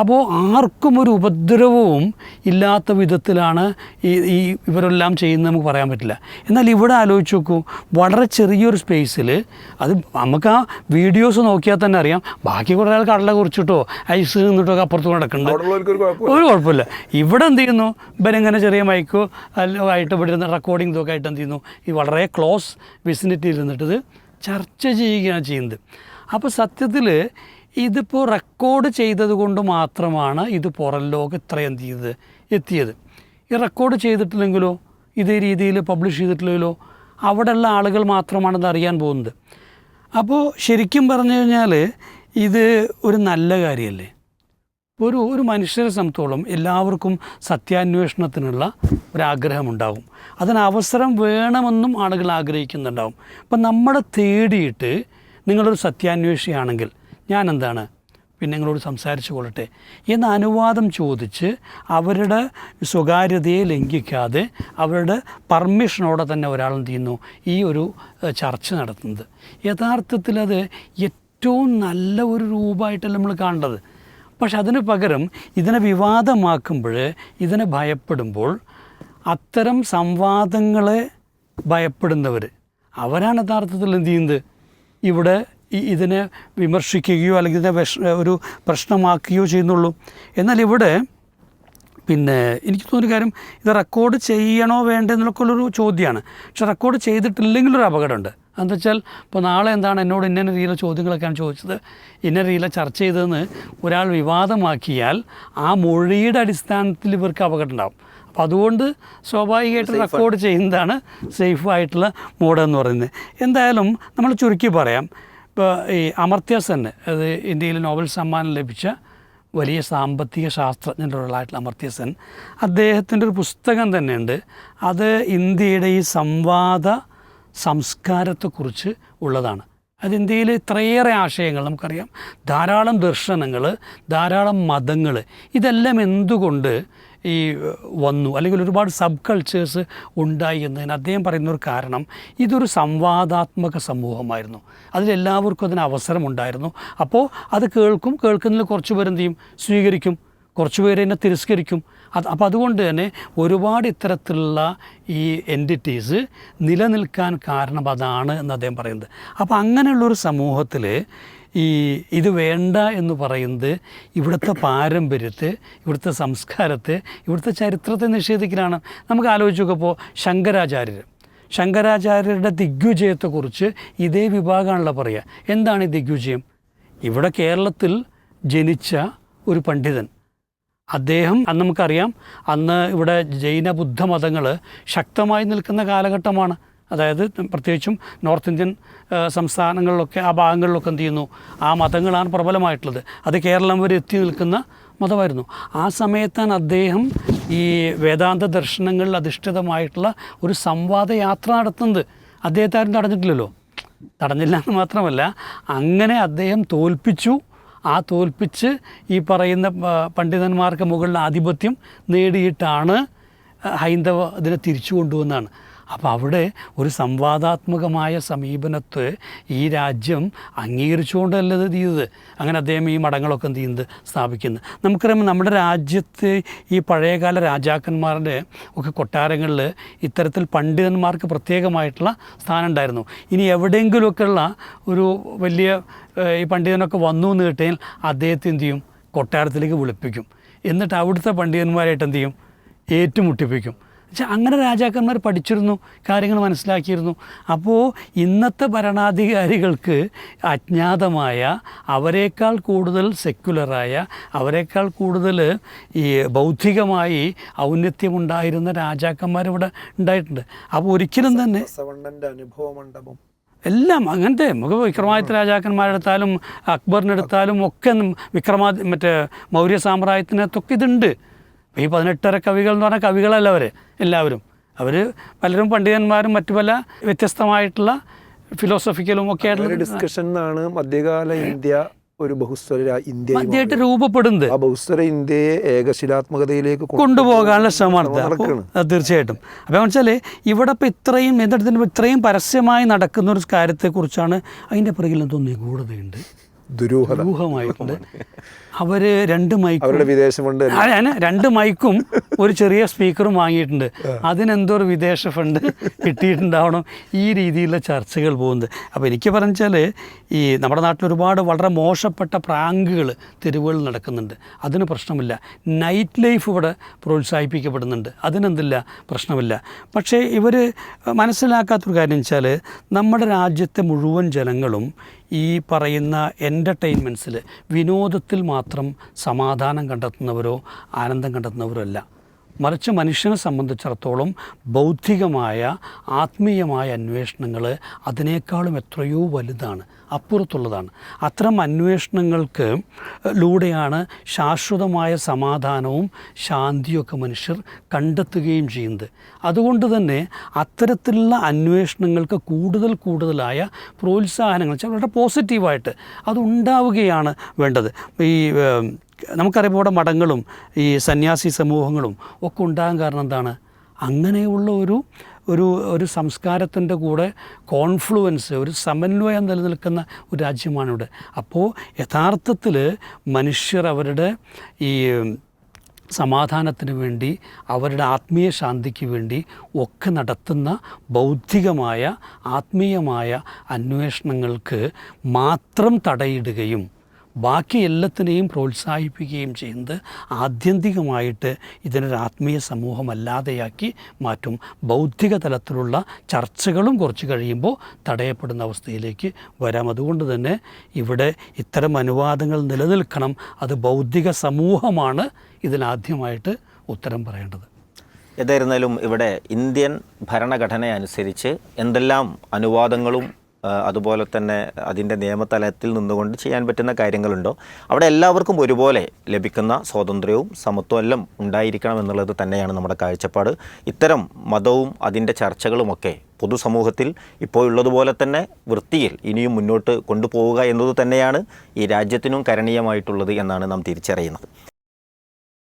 അപ്പോൾ ആർക്കും ഒരു ഉപദ്രവവും ഇല്ലാത്ത വിധത്തിലാണ് ഇവരെല്ലാം ചെയ്യുന്നത് നമുക്ക് പറയാൻ പറ്റില്ല. എന്നാൽ ഇവിടെ ആലോചിച്ച് നോക്കൂ, വളരെ ചെറിയൊരു സ്പേസിൽ അത് നമുക്ക് ആ വീഡിയോസ് നോക്കിയാൽ തന്നെ അറിയാം, ബാക്കി കുറേ ആൾ കടല കുറിച്ചിട്ടോ ഐസ് നിന്നിട്ടോ അപ്പുറത്ത് നടക്കുന്നുണ്ട്, ഒരു കുഴപ്പമില്ല. ഇവിടെ എന്ത് ചെയ്യുന്നു, ഇവരെങ്ങനെ ചെറിയ മൈക്കോ ആയിട്ട് ഇവിടെ ഇരുന്ന് റെക്കോർഡിംഗ് ഇതൊക്കെ ആയിട്ട് എന്ത് ചെയ്യുന്നു, ഈ വളരെ ക്ലോസ് വിസിനിറ്റിയിൽ നിന്നിട്ട് ചർച്ച ചെയ്യുകയാണ് ചെയ്യുന്നത്. അപ്പോൾ സത്യത്തിൽ ഇതിപ്പോൾ റെക്കോർഡ് ചെയ്തത് കൊണ്ട് മാത്രമാണ് ഇത് പുറം ലോകം ഇത്രയും എത്തിയത്. ഈ റെക്കോർഡ് ചെയ്തിട്ടില്ലെങ്കിലോ ഇതേ രീതിയിൽ പബ്ലിഷ് ചെയ്തിട്ടില്ലെങ്കിലോ അവിടെയുള്ള ആളുകൾ മാത്രമാണിത് അറിയാൻ പോകുന്നത്. അപ്പോൾ ശരിക്കും പറഞ്ഞു കഴിഞ്ഞാൽ ഇത് ഒരു നല്ല കാര്യമല്ലേ? ഒരു മനുഷ്യരെ സംബന്ധിച്ചോളം എല്ലാവർക്കും സത്യാന്വേഷണത്തിനുള്ള ഒരാഗ്രഹമുണ്ടാകും, അതിന് അവസരം വേണമെന്നും ആളുകൾ ആഗ്രഹിക്കുന്നുണ്ടാവും. അപ്പം നമ്മളെ തേടിയിട്ട് നിങ്ങളൊരു സത്യാന്വേഷിയാണെങ്കിൽ ഞാൻ എന്താണ് പിന്നെ നിങ്ങളോട് സംസാരിച്ചു കൊള്ളട്ടെ എന്ന അനുവാദം ചോദിച്ച് അവരുടെ സ്വകാര്യതയെ ലംഘിക്കാതെ അവരുടെ പെർമിഷനോടെ തന്നെ ഒരാൾ എന്ത് ചെയ്യുന്നു ഈ ഒരു ചർച്ച നടത്തുന്നത്. യഥാർത്ഥത്തിൽ അത് ഏറ്റവും നല്ല ഒരു രൂപമായിട്ടല്ല നമ്മൾ കാണേണ്ടത്. പക്ഷെ അതിന് പകരം ഇതിനെ വിവാദമാക്കുമ്പോൾ, ഇതിനെ ഭയപ്പെടുമ്പോൾ, അത്തരം സംവാദങ്ങളെ ഭയപ്പെടുന്നവർ അവരാണ് യഥാർത്ഥത്തിൽ എന്ത് ചെയ്യുന്നത്, ഇവിടെ ഇതിനെ വിമർശിക്കുകയോ അല്ലെങ്കിൽ ഇതിനെ ഒരു പ്രശ്നമാക്കുകയോ ചെയ്യുന്നുള്ളൂ. എന്നാൽ ഇവിടെ പിന്നെ എനിക്ക് തോന്നിയ കാര്യം ഇത് റെക്കോർഡ് ചെയ്യണോ വേണ്ടേ എന്നൊക്കെയുള്ളൊരു ചോദ്യമാണ്. പക്ഷെ റെക്കോർഡ് ചെയ്തിട്ടില്ലെങ്കിലൊരു അപകടമുണ്ട്. എന്താ വെച്ചാൽ ഇപ്പോൾ നാളെ എന്താണ് എന്നോട് ഇന്ന രീതിയിലുള്ള ചോദ്യങ്ങളൊക്കെയാണ് ചോദിച്ചത്, ഇന്ന രീതിയിലെ ചർച്ച ചെയ്തതെന്ന് ഒരാൾ വിവാദമാക്കിയാൽ ആ മൊഴിയുടെ അടിസ്ഥാനത്തിൽ ഇവർക്ക് അപകടം ഉണ്ടാകും. അപ്പോൾ അതുകൊണ്ട് സ്വാഭാവികമായിട്ട് റെക്കോർഡ് ചെയ്യുന്നതാണ് സേഫായിട്ടുള്ള മോഡ് എന്ന് പറയുന്നത്. എന്തായാലും നമ്മൾ ചുരുക്കി പറയാം, ഇപ്പോൾ ഈ അമർത്യ സെൻ, അത് ഇന്ത്യയിൽ നോബൽ സമ്മാനം ലഭിച്ച വലിയ സാമ്പത്തിക ശാസ്ത്രജ്ഞരുള്ളതായിട്ടുള്ള അമർത്യ സെൻ, അദ്ദേഹത്തിൻ്റെ ഒരു പുസ്തകം തന്നെയുണ്ട്. അത് ഇന്ത്യയുടെ ഈ സംവാദ സംസ്കാരത്തെക്കുറിച്ച് ഉള്ളതാണ്. അത് ഇന്ത്യയിൽ ഇത്രയേറെ ആശയങ്ങൾ നമുക്കറിയാം, ധാരാളം ദർശനങ്ങൾ, ധാരാളം മതങ്ങൾ, ഇതെല്ലാം എന്തുകൊണ്ട് ഈ വന്നു, അല്ലെങ്കിൽ ഒരുപാട് സബ് കൾച്ചേഴ്സ് ഉണ്ടായി എന്നതിന് അദ്ദേഹം പറയുന്നൊരു കാരണം, ഇതൊരു സംവാദാത്മക സമൂഹമായിരുന്നു. അതിലെല്ലാവർക്കും അതിന് അവസരമുണ്ടായിരുന്നു. അപ്പോൾ അത് കേൾക്കുന്നതിൽ കുറച്ച് പേരെന്ത് ചെയ്യും, സ്വീകരിക്കും, കുറച്ച് പേര് എന്നെ തിരസ്കരിക്കും. അപ്പോൾ അതുകൊണ്ട് തന്നെ ഒരുപാട് ഇത്തരത്തിലുള്ള ഈ എൻറ്റിറ്റീസ് നിലനിൽക്കാൻ കാരണം അതാണ് എന്ന് അദ്ദേഹം പറയുന്നത്. അപ്പോൾ അങ്ങനെയുള്ളൊരു സമൂഹത്തിൽ ഇത് വേണ്ട എന്ന് പറയുന്നത് ഇവിടുത്തെ പാരമ്പര്യത്തെ, ഇവിടുത്തെ സംസ്കാരത്തെ, ഇവിടുത്തെ ചരിത്രത്തെ നിഷേധിക്കലാണ്. നമുക്ക് ആലോചിച്ച് നോക്കുമ്പോൾ ശങ്കരാചാര്യരുടെ ദിഗ്വിജയത്തെക്കുറിച്ച് ഇതേ വിഭാഗമാണല്ലോ പറയുക. എന്താണ് ഈ ദിഗ്വിജയം? ഇവിടെ കേരളത്തിൽ ജനിച്ച ഒരു പണ്ഡിതൻ, അദ്ദേഹം അന്ന് നമുക്കറിയാം, അന്ന് ഇവിടെ ജൈന ബുദ്ധ മതങ്ങൾ ശക്തമായി നിൽക്കുന്ന കാലഘട്ടമാണ്. അതായത് പ്രത്യേകിച്ചും നോർത്ത് ഇന്ത്യൻ സംസ്ഥാനങ്ങളിലൊക്കെ, ആ ഭാഗങ്ങളിലൊക്കെ എന്ത് ചെയ്യുന്നു, ആ മതങ്ങളാണ് പ്രബലമായിട്ടുള്ളത്. അത് കേരളം വരെ എത്തി നിൽക്കുന്ന മതമായിരുന്നു. ആ സമയത്താണ് അദ്ദേഹം ഈ വേദാന്ത ദർശനങ്ങളിൽ അധിഷ്ഠിതമായിട്ടുള്ള ഒരു സംവാദ യാത്ര നടത്തുന്നത്. അദ്ദേഹത്തെ ആരും തടഞ്ഞിട്ടില്ലല്ലോ. തടഞ്ഞില്ല എന്ന് മാത്രമല്ല, അങ്ങനെ അദ്ദേഹം തോൽപ്പിച്ചു. ആ തോൽപ്പിച്ച് ഈ പറയുന്ന പണ്ഡിതന്മാർക്ക് മുകളിൽ ആധിപത്യം നേടിയിട്ടാണ് ഹൈന്ദവ ഇതിനെ തിരിച്ചു കൊണ്ടുവന്നാണ്. അപ്പോൾ അവിടെ ഒരു സംവാദാത്മകമായ സമീപനത്തെ ഈ രാജ്യം അംഗീകരിച്ചുകൊണ്ടല്ല ഇത് ചെയ്തത്. അങ്ങനെ അദ്ദേഹം ഈ മഠങ്ങളൊക്കെ എന്ത് ചെയ്യുന്നത്, സ്ഥാപിക്കുന്നത്. നമുക്കറിയാം, നമ്മുടെ രാജ്യത്ത് ഈ പഴയകാല രാജാക്കന്മാരുടെ ഒക്കെ കൊട്ടാരങ്ങളിൽ ഇത്തരത്തിൽ പണ്ഡിതന്മാർക്ക് പ്രത്യേകമായിട്ടുള്ള സ്ഥാനം ഉണ്ടായിരുന്നു. ഇനി എവിടെയെങ്കിലുമൊക്കെയുള്ള ഒരു വലിയ ഈ പണ്ഡിതനൊക്കെ വന്നു എന്ന് കിട്ടിയാൽ അദ്ദേഹത്തെ എന്ത് ചെയ്യും, കൊട്ടാരത്തിലേക്ക് വിളിപ്പിക്കും. എന്നിട്ട് അവിടുത്തെ പണ്ഡിതന്മാരായിട്ട് എന്ത് ചെയ്യും, ഏറ്റുമുട്ടിപ്പിക്കും. പക്ഷേ അങ്ങനെ രാജാക്കന്മാർ പഠിച്ചിരുന്നു, കാര്യങ്ങൾ മനസ്സിലാക്കിയിരുന്നു. അപ്പോൾ ഇന്നത്തെ ഭരണാധികാരികൾക്ക് അജ്ഞാതമായ, അവരെക്കാൾ കൂടുതൽ സെക്യുലറായ, അവരെക്കാൾ കൂടുതൽ ഈ ബൗദ്ധികമായി ഔന്നത്യമുണ്ടായിരുന്ന രാജാക്കന്മാരിവിടെ ഉണ്ടായിട്ടുണ്ട്. അപ്പോൾ ഒരിക്കലും തന്നെ അനുഭവ മണ്ഡപം എല്ലാം അങ്ങനത്തെ, നമുക്ക് വിക്രമാദിത്യ രാജാക്കന്മാരെടുത്താലും അക്ബറിനെടുത്താലും ഒക്കെ മറ്റേ മൗര്യ സാമ്രാജ്യത്തിനകത്തൊക്കെ ഇതുണ്ട്. ഈ 18 കവികൾ എന്ന് പറഞ്ഞാൽ കവികളല്ല എല്ലാവരും. അവർ പലരും പണ്ഡിതന്മാരും മറ്റു പല വ്യത്യസ്തമായിട്ടുള്ള ഫിലോസഫിക്കലും ഒക്കെ ആയിട്ടുള്ള ഡിസ്കഷനാണ് മധ്യകാല ഇന്ത്യ ഒരു ബഹുസ്വര ഇന്ത്യയായിട്ട് രൂപപ്പെടുന്നത്. ആ ബഹുസ്വര ഇന്ത്യയെ ഏകശിലാത്മകതയിലേക്ക് കൊണ്ടുപോകാനുള്ള ശ്രമമാണ് തീർച്ചയായിട്ടും. അപ്പോൾ വെച്ചാൽ ഇവിടെ ഇപ്പോൾ ഇത്രയും പരസ്യമായി നടക്കുന്ന ഒരു കാര്യത്തെക്കുറിച്ചാണ് അതിൻ്റെ പിറകിൽ എന്തോ നിഗൂഢതയുണ്ട്, ദുരൂഹമായിട്ടുണ്ട്. അവർ 2 മൈക്കും ഒരു ചെറിയ സ്പീക്കറും വാങ്ങിയിട്ടുണ്ട്. അതിനെന്തോ ഒരു വിദേശ ഫണ്ട് കിട്ടിയിട്ടുണ്ടാവണം ഈ രീതിയിലുള്ള ചർച്ചകൾ പോകുന്നത്. അപ്പോൾ എനിക്ക് പറഞ്ഞാൽ ഈ നമ്മുടെ നാട്ടിൽ ഒരുപാട് വളരെ മോശപ്പെട്ട പ്രാങ്കുകൾ തെരുവുകളിൽ നടക്കുന്നുണ്ട്. അതിന് പ്രശ്നമില്ല. നൈറ്റ് ലൈഫ് ഇവിടെ പ്രോത്സാഹിപ്പിക്കപ്പെടുന്നുണ്ട്. അതിനെന്തില്ല, പ്രശ്നമില്ല. പക്ഷേ ഇവർ മനസ്സിലാക്കാത്തൊരു കാര്യം വെച്ചാൽ നമ്മുടെ രാജ്യത്തെ മുഴുവൻ ജനങ്ങളും ഈ പറയുന്ന എൻ്റർടൈൻമെൻറ്റ്സിൽ, വിനോദത്തിൽ മാത്രം സമാധാനം കണ്ടെത്തുന്നവരോ ആനന്ദം കണ്ടെത്തുന്നവരോ അല്ല. മറിച്ച് മനുഷ്യനെ സംബന്ധിച്ചിടത്തോളം ബൗദ്ധികമായ, ആത്മീയമായ അന്വേഷണങ്ങൾ അതിനേക്കാളും എത്രയോ വലുതാണ്, അപ്പുറത്തുള്ളതാണ്. അത്തരം അന്വേഷണങ്ങൾക്ക് ലൂടെയാണ് ശാശ്വതമായ സമാധാനവും ശാന്തിയൊക്കെ മനുഷ്യർ കണ്ടെത്തുകയും ചെയ്യുന്നത്. അതുകൊണ്ട് തന്നെ അത്തരത്തിലുള്ള അന്വേഷണങ്ങൾക്ക് കൂടുതലായ പ്രോത്സാഹനങ്ങൾ വളരെ പോസിറ്റീവായിട്ട് അതുണ്ടാവുകയാണ് വേണ്ടത്. ഈ നമുക്കറിയാം, ഇവിടെ മഠങ്ങളും ഈ സന്യാസി സമൂഹങ്ങളും ഒക്കെ ഉണ്ടാകാൻ കാരണം എന്താണ്? അങ്ങനെയുള്ള ഒരു സംസ്കാരത്തിൻ്റെ കൂടെ കോൺഫ്ലുവൻസ്, ഒരു സമന്വയം നിലനിൽക്കുന്ന ഒരു രാജ്യമാണിവിടെ. അപ്പോൾ യഥാർത്ഥത്തിൽ മനുഷ്യർ അവരുടെ ഈ സമാധാനത്തിന് വേണ്ടി, അവരുടെ ആത്മീയ ശാന്തിക്ക് വേണ്ടി ഒക്കെ നടത്തുന്ന ബൗദ്ധികമായ, ആത്മീയമായ അന്വേഷണങ്ങൾക്ക് മാത്രം തടയിടുകയും ബാക്കി എല്ലാത്തിനെയും പ്രോത്സാഹിപ്പിക്കുകയും ചെയ്യുന്നത് ആത്യന്തികമായിട്ട് ഇതിനൊരു ആത്മീയ സമൂഹമല്ലാതെയാക്കി മാറ്റും. ബൗദ്ധിക തലത്തിലുള്ള ചർച്ചകളും കുറച്ച് കഴിയുമ്പോൾ തടയപ്പെടുന്ന അവസ്ഥയിലേക്ക് വരാം. അതുകൊണ്ട് തന്നെ ഇവിടെ ഇത്തരം അനുവാദങ്ങൾ നിലനിൽക്കണം. അത് ബൗദ്ധിക സമൂഹമാണ് ഇതിനാദ്യമായിട്ട് ഉത്തരം പറയേണ്ടത്. ഏതായിരുന്നാലും ഇവിടെ ഇന്ത്യൻ ഭരണഘടന അനുസരിച്ച് എന്തെല്ലാം അനുവാദങ്ങളും അതുപോലെ തന്നെ അതിൻ്റെ നിയമതലത്തിൽ നിന്നുകൊണ്ട് ചെയ്യാൻ പറ്റുന്ന കാര്യങ്ങളുണ്ടോ അവിടെ എല്ലാവർക്കും ഒരുപോലെ ലഭിക്കുന്ന സ്വാതന്ത്ര്യവും സമത്വവും എല്ലാം ഉണ്ടായിരിക്കണം എന്നുള്ളത് തന്നെയാണ് നമ്മുടെ കാഴ്ചപ്പാട്. ഇത്തരം മതവും അതിൻ്റെ ചർച്ചകളുമൊക്കെ പൊതുസമൂഹത്തിൽ ഇപ്പോൾ ഉള്ളതുപോലെ തന്നെ വൃത്തിയിൽ ഇനിയും മുന്നോട്ട് കൊണ്ടുപോവുക എന്നത് തന്നെയാണ് ഈ രാജ്യത്തിനും കരണീയമായിട്ടുള്ളത് എന്നാണ് നാം തിരിച്ചറിയുന്നത്.